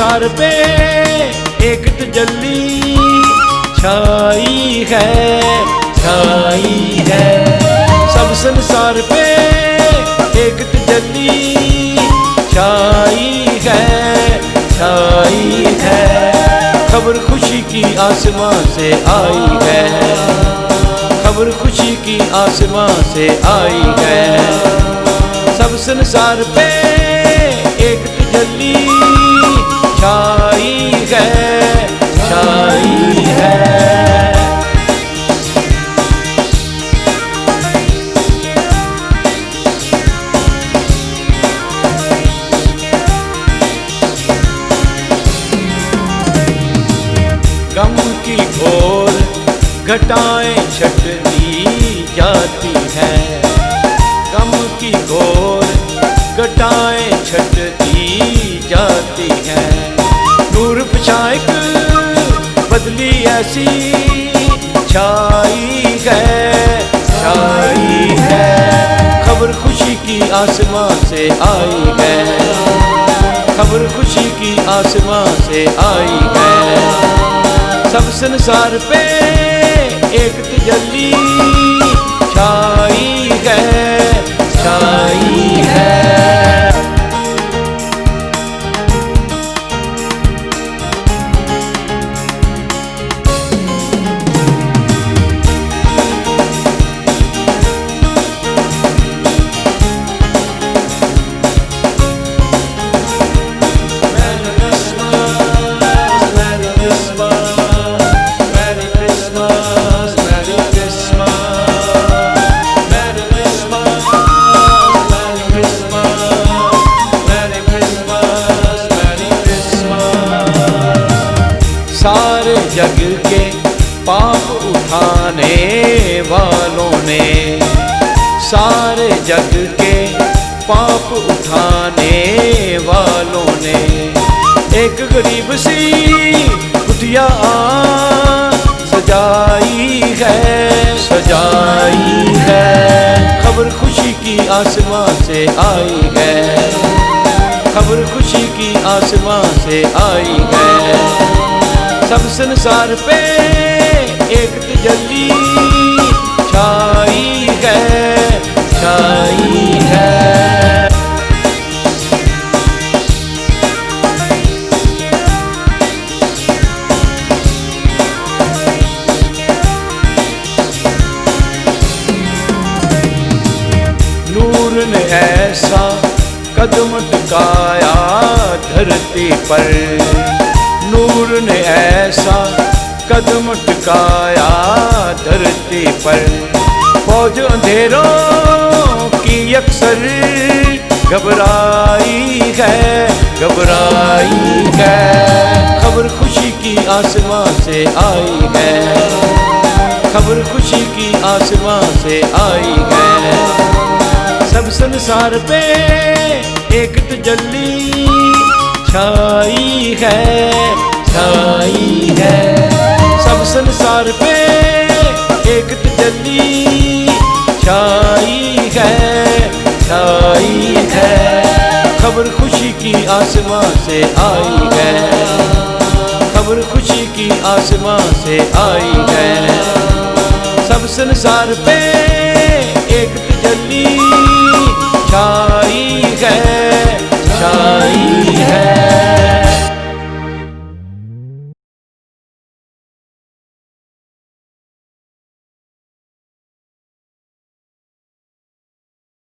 संसार पे एक तजल्ली छाई है, छाई है। सब संसार पे एक तजल्ली छाई है, छाई है। खबर खुशी की आसमां से आई है, खबर खुशी की आसमां से आई है। सब संसार पे एक तजल्ली छाई है, छाई है। गम की घोर घटाएं छटती जाती है, गम की घोर घटाएं छटती जाती है। नूर पछाएक बदली ऐसी छाई है, छाई है। खबर खुशी की आसमां से आई है, खबर खुशी की आसमां से आई है। सब संसार पे एक तजल्ली छाई है, छाई है। सारे जग के पाप उठाने वालों ने, सारे जग के पाप उठाने वालों ने एक गरीब सी कुटिया सजाई है, सजाई है। खबर खुशी की आसमां से आई है, खबर खुशी की आसमां से आई है। सब संसार पे एक तजल्ली छाई है, छाई है। नूर ने ऐसा कदम टिकाया धरती पर, नूर ने ऐसा कदम टिकाया धरती पर। फौज अंधेरों की अक्सर घबराई है, घबराई है। खबर खुशी की आसमां से आई है, खबर खुशी की आसमां से आई है। सब संसार पे एक तजल्ली छाई है, छाई है। सब संसार पे एक तजल्ली छाई है, छाई है। खबर खुशी की आसमां से आई है, खबर खुशी की आसमां से आई है। सब संसार पे एक तजल्ली छाई है,